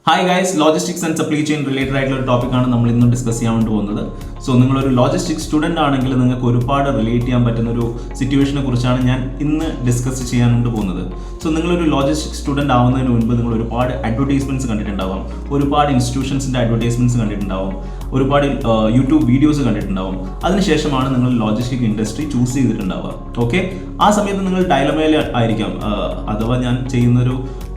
Hi guys, logistics and supply chain related ആയിട്ടുള്ള ഒരു ടോപ്പിക്കാണ് നമ്മൾ ഇന്ന് ഡിസ്കസ് ചെയ്യാൻ വേണ്ടി പോകുന്നത്. സോ നിങ്ങളൊരു ലോജിസ്റ്റിക്സ് സ്റ്റുഡൻ്റ് ആണെങ്കിൽ നിങ്ങൾക്ക് ഒരുപാട് റിലേറ്റ് ചെയ്യാൻ പറ്റുന്ന ഒരു സിറ്റുവേഷനെ കുറിച്ചാണ് ഞാൻ ഇന്ന് ഡിസ്കസ് ചെയ്യാൻ വേണ്ടി പോകുന്നത്. സോ നിങ്ങളൊരു ലോജിസ്റ്റിക്സ് സ്റ്റുഡൻ്റ് ആവുന്നതിന് മുൻപ് നിങ്ങൾ ഒരുപാട് അഡ്വർടൈസ്മെൻറ്റ്സ് കണ്ടിട്ടുണ്ടാവും, ഒരുപാട് ഇൻസ്റ്റിറ്റ്യൂഷൻസിൻ്റെ അഡ്വർടൈസ്മെൻറ്റ്സ് കണ്ടിട്ടുണ്ടാവും, ഒരുപാട് യൂട്യൂബ് വീഡിയോസ് കണ്ടിട്ടുണ്ടാവും. അതിനുശേഷമാണ് നിങ്ങൾ ലോജിസ്റ്റിക് ഇൻഡസ്ട്രി ചൂസ് ചെയ്തിട്ടുണ്ടാവുക. ഓക്കെ, ആ സമയത്ത് നിങ്ങൾ ഡയലമയിൽ ആയിരിക്കാം, അഥവാ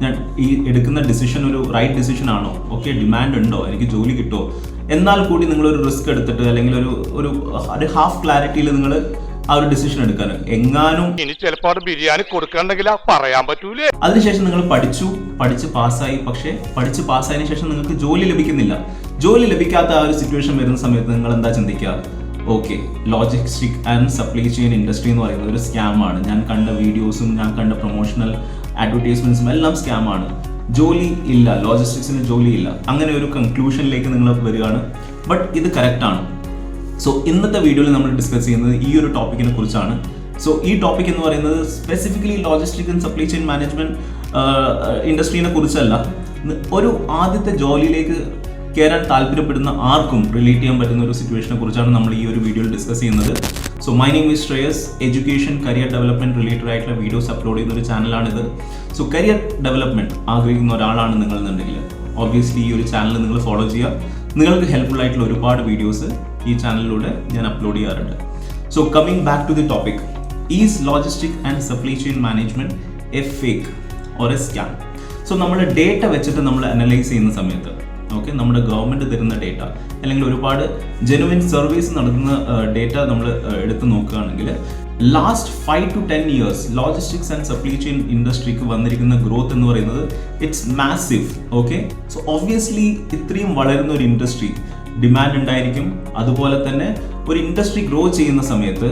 ഞാൻ ഈ എടുക്കുന്ന ഡിസിഷൻ ഒരു റൈറ്റ് ഡിസിഷൻ ആണോ, ഓക്കെ ഡിമാൻഡ് ഉണ്ടോ, എനിക്ക് ജോലി കിട്ടുമോ, എന്നാൽ കൂടി നിങ്ങളൊരു റിസ്ക് എടുത്തിട്ട് അല്ലെങ്കിൽ ഒരു ഹാഫ് ക്ലാരിറ്റിയിൽ നിങ്ങൾ ആ ഒരു ഡിസിഷൻ എടുക്കാൻ എങ്ങാനും ചിലപ്പോൾ ബിരിയാണി കൊടുക്കണ്ടെങ്കിൽ പറയാൻ പറ്റൂലേ. അതിനുശേഷം നിങ്ങൾ പഠിച്ച് പാസ്സായി, പക്ഷേ പഠിച്ച് പാസ്സായതിനു ശേഷം നിങ്ങൾക്ക് ജോലി ലഭിക്കുന്നില്ല. ജോലി ലഭിക്കാത്ത ആ ഒരു സിറ്റുവേഷൻ വരുന്ന സമയത്ത് നിങ്ങൾ എന്താ ചിന്തിക്കുക? Okay, logistic and supply chain industry എന്ന് പറയുന്നത് ഒരു സ്കാമാണ്. ഞാൻ കണ്ട വീഡിയോസും ഞാൻ കണ്ട പ്രൊമോഷണൽ അഡ്വർടൈസ്മെന്റ്സും എല്ലാം സ്കാമാണ്. ജോലി ഇല്ല, ലോജിസ്റ്റിക്സിന് ജോലി ഇല്ല, അങ്ങനെ ഒരു കൺക്ലൂഷനിലേക്ക് നിങ്ങൾ വരികയാണ്. ബട്ട് ഇത് കറക്റ്റാണ്. സോ ഇന്നത്തെ വീഡിയോയിൽ നമ്മൾ ഡിസ്കസ് ചെയ്യുന്നത് ഈ ഒരു ടോപ്പിക്കിനെ കുറിച്ചാണ്. സോ ഈ ടോപ്പിക് എന്ന് പറയുന്നത് specifically logistic and supply chain management ഇൻഡസ്ട്രീനെ കുറിച്ചല്ല. ഒരു ആദ്യത്തെ ജോലിയിലേക്ക് കയറാൻ താല്പര്യപ്പെടുന്ന ആർക്കും റിലേറ്റ് ചെയ്യാൻ പറ്റുന്ന ഒരു സിറ്റുവേഷനെ കുറിച്ചാണ് നമ്മൾ ഈ ഒരു വീഡിയോയിൽ ഡിസ്കസ് ചെയ്യുന്നത്. So my name is Shreyas. Education, career development related ആയിട്ടുള്ള വീഡിയോസ് അപ്ലോഡ് ചെയ്യുന്ന ഒരു ചാനലാണിത്. സോ കരിയർ ഡെവലപ്മെന്റ് ആഗ്രഹിക്കുന്ന ഒരാളാണ് നിങ്ങൾ എന്നുണ്ടെങ്കിൽ ഒബ്വിയസ്ലി ഈ ഒരു ചാനൽ നിങ്ങൾ ഫോളോ ചെയ്യുക. നിങ്ങൾക്ക് ഹെൽപ്ഫുൾ ആയിട്ടുള്ള ഒരുപാട് വീഡിയോസ് ഈ ചാനലിലൂടെ ഞാൻ അപ്ലോഡ് ചെയ്യാറുണ്ട്. So coming back to the topic, is logistic and supply chain management a fake or a scam? So നമ്മൾ ഡേറ്റ വെച്ചിട്ട് നമ്മൾ അനലൈസ് ചെയ്യുന്ന സമയത്ത്, ഓക്കെ, നമ്മുടെ ഗവൺമെൻറ് തരുന്ന ഡേറ്റ അല്ലെങ്കിൽ ഒരുപാട് ജെനുവിൻ സർവീസ് നടത്തുന്ന ഡേറ്റ നമ്മൾ എടുത്ത് നോക്കുകയാണെങ്കിൽ last 5 to 10 years logistics and supply chain ഇൻഡസ്ട്രിക്ക് വന്നിരിക്കുന്ന ഗ്രോത്ത് എന്ന് പറയുന്നത് it's massive. Okay, so obviously ഇത്രയും വളരുന്ന ഒരു ഇൻഡസ്ട്രി ഡിമാൻഡ് ഉണ്ടായിരിക്കും. അതുപോലെ തന്നെ ഒരു ഇൻഡസ്ട്രി ഗ്രോ ചെയ്യുന്ന സമയത്ത്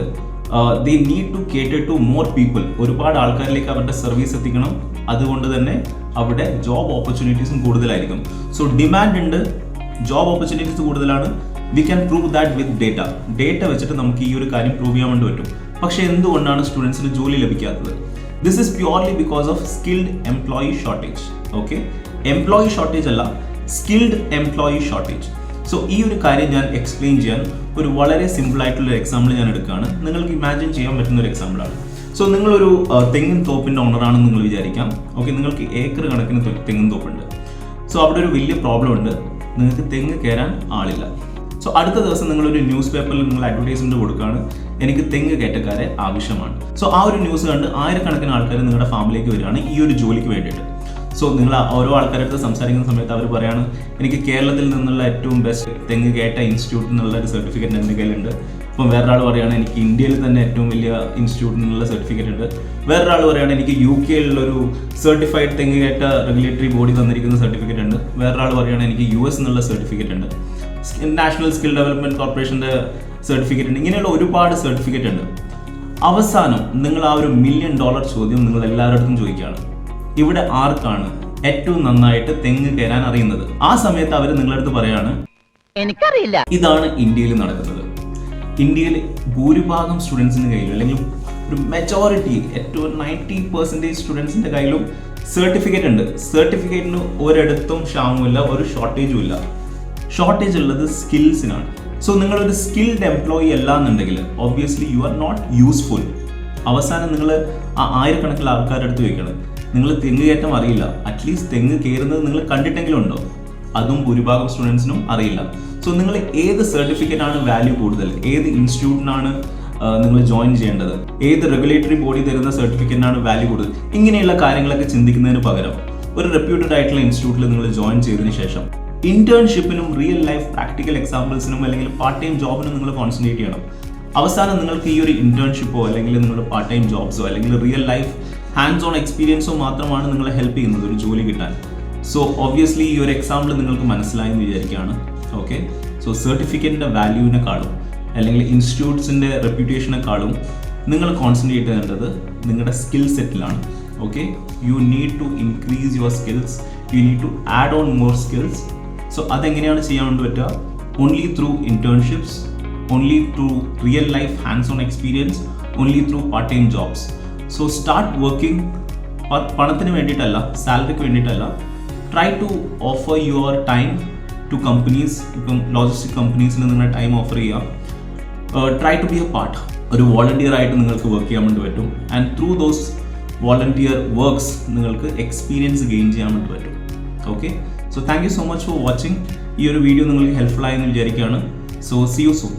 they need to cater to more people. ഒരുപാട് ആൾക്കാരിലേക്ക് അവരുടെ സർവീസ് എത്തിക്കണം. അതുകൊണ്ട് തന്നെ അവിടെ ജോബ് ഓപ്പർച്യൂണിറ്റീസും കൂടുതലായിരിക്കും. സോ ഡിമാൻഡ് ഉണ്ട്, ജോബ് ഓപ്പർച്യൂണിറ്റീസ് കൂടുതലാണ്. We can prove that with data വെച്ചിട്ട് നമുക്ക് ഈ ഒരു കാര്യം പ്രൂവ് ചെയ്യാൻ വേണ്ടി പറ്റും. പക്ഷേ എന്തുകൊണ്ടാണ് സ്റ്റുഡൻസിന് ജോലി ലഭിക്കാത്തത്? This is purely because of skilled employee shortage. Okay, employee shortage അല്ല, സ്കിൽഡ് എംപ്ലോയി ഷോർട്ടേജ്. സോ ഈ ഒരു കാര്യം ഞാൻ എക്സ്പ്ലെയിൻ ചെയ്യാൻ ഒരു വളരെ സിമ്പിൾ ആയിട്ടുള്ള എക്സാമ്പിൾ ഞാൻ എടുക്കുകയാണ്. നിങ്ങൾക്ക് ഇമാജിൻ ചെയ്യാൻ പറ്റുന്ന ഒരു എക്സാമ്പിളാണ്. സോ നിങ്ങളൊരു തെങ്ങിൻ തോപ്പിൻ്റെ ഓണറാണെന്ന് നിങ്ങൾ വിചാരിക്കാം. ഓക്കെ, നിങ്ങൾക്ക് ഏക്കർ കണക്കിന് തെങ്ങിൻ തോപ്പുണ്ട്. സോ അവിടെ ഒരു വലിയ പ്രോബ്ലം ഉണ്ട്, നിങ്ങൾക്ക് തെങ്ങ് കയറാൻ ആളില്ല. സോ അടുത്ത ദിവസം നിങ്ങളൊരു ന്യൂസ് പേപ്പറിൽ നിങ്ങൾ അഡ്വർടൈസ്മെന്റ് കൊടുക്കുകയാണ്, എനിക്ക് തെങ്ങ് കയറ്റക്കാരെ ആവശ്യമാണ്. സോ ആ ഒരു ന്യൂസ് കണ്ട് ആയിരക്കണക്കിന് ആൾക്കാർ നിങ്ങളുടെ ഫാമിലേക്ക് വരികയാണ് ഈ ഒരു ജോലിക്ക് വേണ്ടിയിട്ട്. സോ നിങ്ങൾ ഓരോ ആൾക്കാരുടെ സംസാരിക്കുന്ന സമയത്ത് അവർ പറയാണ്, എനിക്ക് കേരളത്തിൽ നിന്നുള്ള ഏറ്റവും ബെസ്റ്റ് തെങ്ങ് കയറ്റ ഇൻസ്റ്റിറ്റ്യൂട്ടിൽ നിന്നുള്ള ഒരു സർട്ടിഫിക്കറ്റ് എൻ്റെ കയ്യിലുണ്ട്. അപ്പം വേറൊരാൾ പറയുകയാണ്, എനിക്ക് ഇന്ത്യയിൽ തന്നെ ഏറ്റവും വലിയ ഇൻസ്റ്റിറ്റ്യൂട്ടിൽ നിന്നുള്ള സർട്ടിഫിക്കറ്റ് ഉണ്ട്. വേറൊരാൾ പറയുകയാണ്, എനിക്ക് UK-യിലുള്ളൊരു സർട്ടിഫൈഡ് തെങ്ങ് കയറ്റ റെഗുലേറ്ററി ബോഡി തന്നിരിക്കുന്ന സർട്ടിഫിക്കറ്റ് ഉണ്ട്. വേറൊരാൾ പറയുകയാണ്, എനിക്ക് US എന്നുള്ള സർട്ടിഫിക്കറ്റ് ഉണ്ട്, നാഷണൽ സ്കിൽ ഡെവലപ്മെന്റ് കോർപ്പറേഷൻ്റെ സർട്ടിഫിക്കറ്റ് ഉണ്ട്. ഇങ്ങനെയുള്ള ഒരുപാട് സർട്ടിഫിക്കറ്റ് ഉണ്ട്. അവസാനം നിങ്ങൾ ആ ഒരു $1 million ചോദ്യം നിങ്ങൾ എല്ലാവരുടെ ചോദിക്കുകയാണ്, ഇവിടെ ആർക്കാണ് ഏറ്റവും നന്നായിട്ട് തെങ്ങ് കയറാൻ അറിയുന്നത്? ആ സമയത്ത് അവർ നിങ്ങളുടെ അടുത്ത് പറയാണ്, എനിക്കറിയില്ല. ഇതാണ് ഇന്ത്യയിൽ നടക്കുന്നത്. ഇന്ത്യയിൽ ഭൂരിഭാഗം സ്റ്റുഡൻസിന്റെ കയ്യിലും അല്ലെങ്കിൽ ഒരു മെജോറിറ്റി ഏറ്റവും 90% സ്റ്റുഡൻസിന്റെ കയ്യിലും സർട്ടിഫിക്കറ്റ് ഉണ്ട്. സർട്ടിഫിക്കറ്റിന് ഒരിടത്തും ക്ഷാമമില്ല, ഒരു ഷോർട്ടേജും ഇല്ല. ഷോർട്ടേജ് ഉള്ളത് സ്കിൽസിനാണ്. സോ നിങ്ങളൊരു സ്കിൽഡ് എംപ്ലോയി അല്ല എന്നുണ്ടെങ്കിൽ obviously you are not useful. അവസാനം നിങ്ങൾ ആ ആയിരക്കണക്കിന് ആൾക്കാരുടെ അടുത്ത് ചോദിക്കണം, നിങ്ങൾ തെങ്ങ് കയറ്റം അറിയില്ല, അറ്റ്ലീസ്റ്റ് തെങ്ങ് കയറുന്നത് നിങ്ങൾ കണ്ടിട്ടെങ്കിലും ഉണ്ടോ? അതും ഭൂരിഭാഗം സ്റ്റുഡൻസിനും അറിയില്ല. സോ നിങ്ങൾ ഏത് സർട്ടിഫിക്കറ്റാണ് വാല്യൂ കൂടുതൽ, ഏത് ഇൻസ്റ്റിറ്റ്യൂട്ടിനാണ് നിങ്ങൾ ജോയിൻ ചെയ്യേണ്ടത്, ഏത് റെഗുലേറ്ററി ബോഡി തരുന്ന സർട്ടിഫിക്കറ്റിനാണ് വാല്യൂ കൂടുതൽ, ഇങ്ങനെയുള്ള കാര്യങ്ങളൊക്കെ ചിന്തിക്കുന്നതിന് പകരം ഒരു റെപ്യൂട്ടഡ് ആയിട്ടുള്ള ഇൻസ്റ്റിറ്റ്യൂട്ടിൽ നിങ്ങൾ ജോയിൻ ചെയ്തതിന് ശേഷം ഇന്റേൺഷിപ്പിനും റിയൽ ലൈഫ് പ്രാക്ടിക്കൽ എക്സാമ്പിൾസിനും അല്ലെങ്കിൽ പാർട്ട് ടൈം ജോബിനും നിങ്ങൾ കോൺസെൻട്രേറ്റ് ചെയ്യണം. അവസാനം നിങ്ങൾക്ക് ഈ ഒരു ഇന്റേൺഷിപ്പോ അല്ലെങ്കിൽ നിങ്ങളുടെ പാർട്ട് ടൈം ജോബ്സോ അല്ലെങ്കിൽ റിയൽ ലൈഫ് ഹാൻഡ്സ് ഓൺ എക്സ്പീരിയൻസോ മാത്രമാണ് നിങ്ങളെ ഹെൽപ്പ് ചെയ്യുന്നത് ഒരു ജോലി കിട്ടാൻ. സോ ഒബ്വിയസ്ലി ഈ ഒരു എക്സാമ്പിൾ നിങ്ങൾക്ക് മനസ്സിലായെന്ന് വിചാരിക്കുകയാണ്. ഓക്കെ, സോ സർട്ടിഫിക്കറ്റിൻ്റെ വാല്യൂവിനെക്കാളും അല്ലെങ്കിൽ ഇൻസ്റ്റിറ്റ്യൂട്ട്സിൻ്റെ റെപ്യൂട്ടേഷനെക്കാളും നിങ്ങൾ കോൺസെൻട്രേറ്റ് ചെയ്യേണ്ടത് നിങ്ങളുടെ സ്കിൽ സെറ്റിലാണ്. Okay, you need to increase your skills, you need to add on more skills. So അതെങ്ങനെയാണ് ചെയ്യാൻ വേണ്ടി പറ്റുക? Only through internships, only through real life hands on experience, only through part time jobs. So start working. പണത്തിന് വേണ്ടിയിട്ടല്ല, സാലറിക്ക് വേണ്ടിയിട്ടല്ല, try to offer your time to companies. ഇപ്പം logistic കമ്പനീസിൽ നിങ്ങളുടെ ടൈം ഓഫർ ചെയ്യാം. Try to be a part. ഒരു വോളണ്ടിയർ ആയിട്ട് നിങ്ങൾക്ക് വർക്ക് ചെയ്യാൻ വേണ്ടി പറ്റും. And through those volunteer works നിങ്ങൾക്ക് എക്സ്പീരിയൻസ് ഗെയിൻ ചെയ്യാൻ വേണ്ടി പറ്റും. Okay, so thank you so much for watching. ഈ ഒരു വീഡിയോ നിങ്ങൾക്ക് ഹെൽപ്ഫുൾ ആയെന്ന് വിചാരിക്കുകയാണ്. So see you soon.